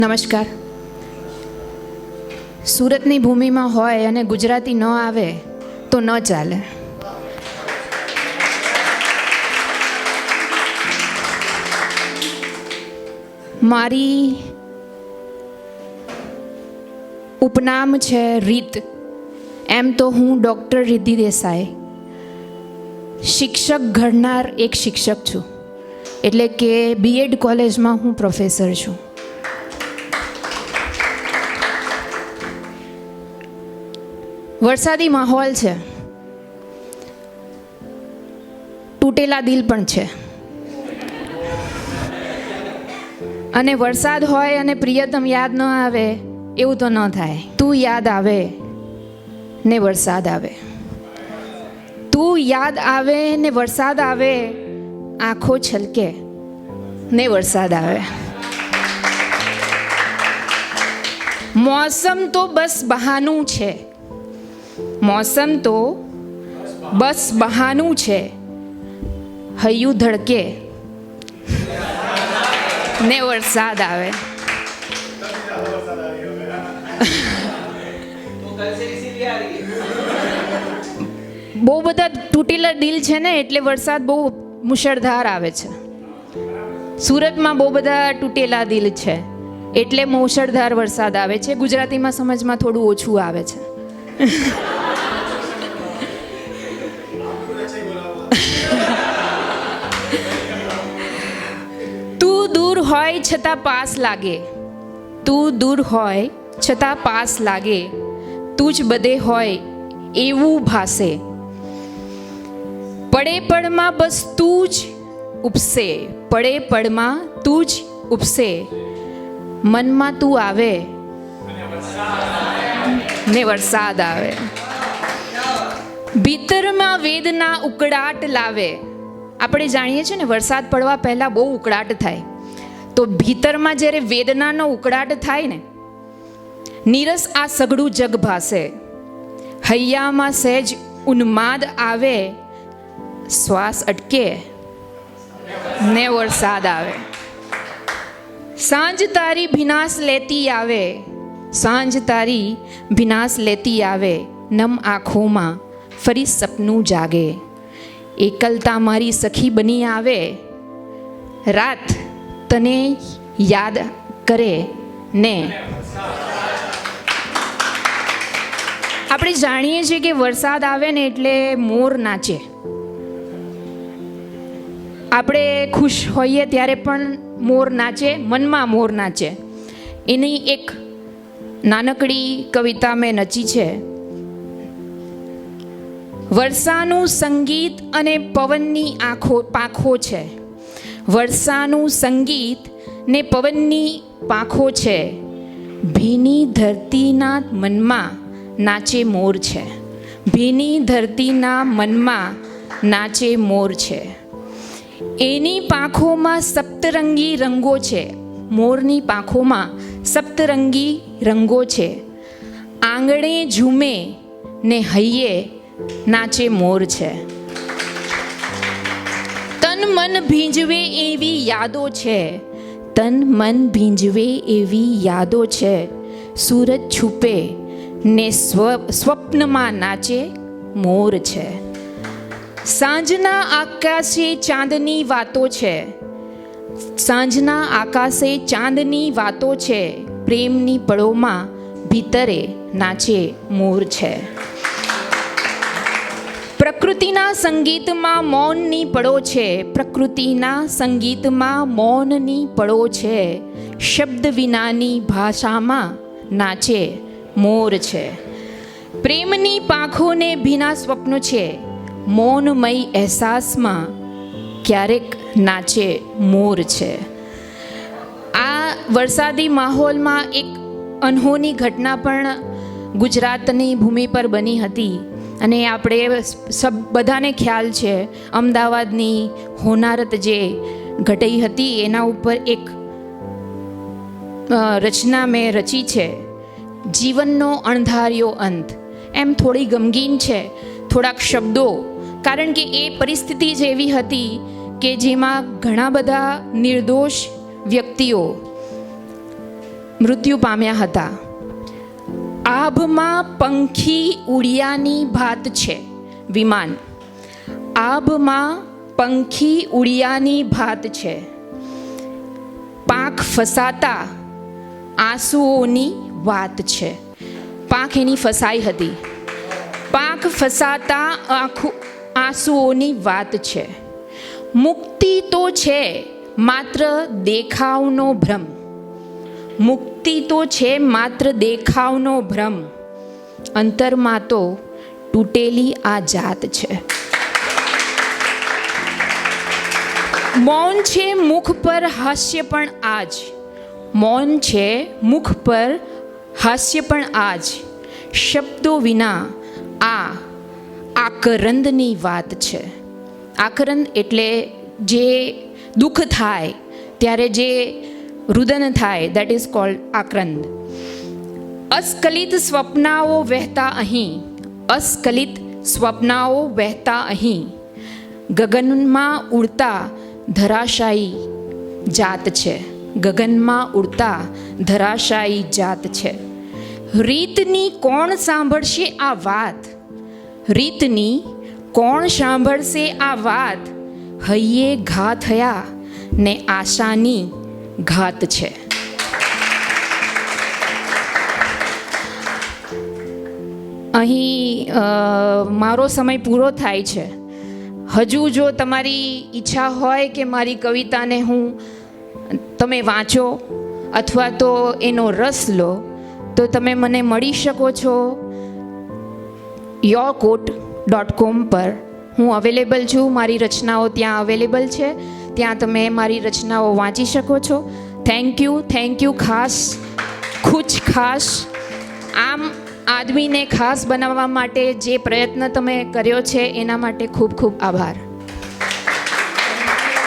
નમસ્કાર. સુરતની ભૂમિમાં હોય અને ગુજરાતી ન આવે તો ન ચાલે. મારી ઉપનામ છે રીત. એમ તો હું ડૉક્ટર રિદ્ધિ દેસાઈ શિક્ષક ઘડનાર એક શિક્ષક છું, એટલે કે બીએડ કોલેજમાં હું પ્રોફેસર છું. વરસાદી માહોલ છે, તૂટેલા દિલ પણ છે. અને વરસાદ હોય અને પ્રિયતમ યાદ ન આવે એવું તો ન થાય. તું યાદ આવે ને વરસાદ આવે, તું યાદ આવે ને વરસાદ આવે, આંખો છલકે ને વરસાદ આવે. મોસમ તો બસ બહાનું છે, મોસમ તો બસ બહાનું છે, હૈયું ધડકે ને વરસાદ આવે. બહુ બધા તૂટેલા દિલ છે ને, એટલે વરસાદ બહુ મુશળધાર આવે છે. સુરતમાં બહુ બધા તૂટેલા દિલ છે એટલે મુશળધાર વરસાદ આવે છે. ગુજરાતીમાં સમજમાં થોડું ઓછું આવે છે. તું દૂર હોય છતાં પાસ લાગે, તું દૂર હોય છતાં પાસ લાગે, તું જ બધે હોય એવું ભાસે. પડે પડમાં બસ તું જ ઉપસે, પડે પડમાં તું જ ઉપસે, મનમાં તું આવે ને વરસાદ આવે. ભીતરમાં વેદના ઉકળાટ લાવે. આપણે જાણીએ છીએ ને, વરસાદ પડવા પહેલાં બહુ ઉકળાટ થાય. તો ભીતરમાં જ્યારે વેદનાનો ઉકળાટ થાય ને, નીરસ આ સઘળું જગ ભાસે. હૈયામાં સહેજ ઉન્માદ આવે, શ્વાસ અટકે ને વરસાદ આવે. સાંજ તારી ભીનાશ લેતી આવે, સાંજ તારી ભીનાશ લેતી આવે, નમ આંખોમાં ફરી સપનું જાગે. એકલતા મારી સખી બની આવે, રાત તને યાદ કરે ને. આપણે જાણીએ છીએ કે વરસાદ આવે ને એટલે મોર નાચે. આપણે ખુશ હોઈએ ત્યારે પણ મોર નાચે, મનમાં મોર નાચે. એની એક નાનકડી કવિતા મેં રચી છે. વર્ષાનું સંગીત અને પવનની પાંખો છે, વર્ષાનું સંગીત ને પવનની પાંખો છે, ભીની ધરતીના મનમાં નાચે મોર છે, ભીની ધરતીના મનમાં નાચે મોર છે. એની પાંખોમાં સપ્તરંગી રંગો છે, મોરની પાંખોમાં સપ્તરંગી રંગો છે, આંગણે ઝૂમે ને હૈયે નાચે મોર છે. તન મન ભીંજવે એવી યાદો છે, તન મન ભીંજવે એવી યાદો છે, સૂરજ છુપે ને સ્વપ્નમાં નાચે મોર છે. સાંજના આકાશે ચાંદની વાતો છે, સાંજના આકાશે ચાંદની વાતો છે, પ્રેમની પળોમાં ભીતરે નાચે મોર છે. પ્રકૃતિના સંગીતમાં મૌનની પળો છે, પ્રકૃતિના સંગીતમાં મૌનની પળો છે, શબ્દ વિનાની ભાષામાં નાચે મોર છે. પ્રેમની પાંખોને ભીના સ્વપ્નો છે, મૌનમય અહેસાસમાં ક્યારેક નાચે મોર છે. આ વરસાદી માહોલમાં એક અનહોની ઘટના પણ ગુજરાતની ભૂમિ પર બની હતી. અને આપણે બધાને ખ્યાલ છે, અમદાવાદની હોનારત જે ઘટી હતી એના ઉપર એક રચના મેં રચી છે, જીવનનો અણધાર્યો અંત. એમ થોડી ગમગીન છે, થોડાક શબ્દો, કારણ કે એ પરિસ્થિતિ જ એવી હતી કે જેમાં ઘણા બધા નિર્દોષ વ્યક્તિઓ મૃત્યુ પામ્યા હતા. આભમાં પંખી ઉડિયાની ભાત છે વિમાન. આભમાં પંખી ઉડિયાની ભાત છે. પાંખ ફસાતા આંસુઓની વાત છે. પાંખ એની ફસાઈ હતી. પાંખ ફસાતા આંસુઓની વાત છે. મુક્તિ તો છે માત્ર દેખાવનો ભ્રમ. મુક્તિ તો છે માત્ર દેખાવનો ભ્રમ. અંતરમાં તો તૂટેલી આ જાત છે. મૌન છે મુખ પર હાસ્ય પણ આજ. મૌન છે મુખ પર હાસ્ય પણ આજ. શબ્દો વિના આ આકરંદની વાત છે. આકરંદ એટલે જે દુઃખ થાય ત્યારે જે રુદન થાય, દેટ ઇઝ કોલ્ડ આક્રંદ. અસ્ખલિત સ્વપ્નાઓ વહેતા અહીં. અસ્ખલિત સ્વપ્નાઓ વહેતા અહીં. ગગનમાં ઉડતા ધરાશાયી જાત છે. ગગનમાં ઉડતા ધરાશાયી જાત છે. રીતની કોણ સાંભળશે આ વાત? રીતની કોણ સાંભળશે આ વાત? હૈયે ઘા થયા ને આશાની ઘાત છે. અહીં મારો સમય પૂરો થાય છે. હજુ જો તમારી ઈચ્છા હોય કે મારી કવિતાને તમે વાંચો અથવા તો એનો રસ લો, તો તમે મને મળી શકો છો yourquote.com પર. હું અવેલેબલ છું. મારી રચનાઓ ત્યાં અવેલેબલ છે. ત્યાં તમે મારી રચનાઓ વાંચી શકો છો. Thank you. ખાસ આમ આદમીને ખાસ બનાવવા માટે જે પ્રયત્ન તમે કર્યો છે એના માટે ખૂબ ખૂબ આભાર.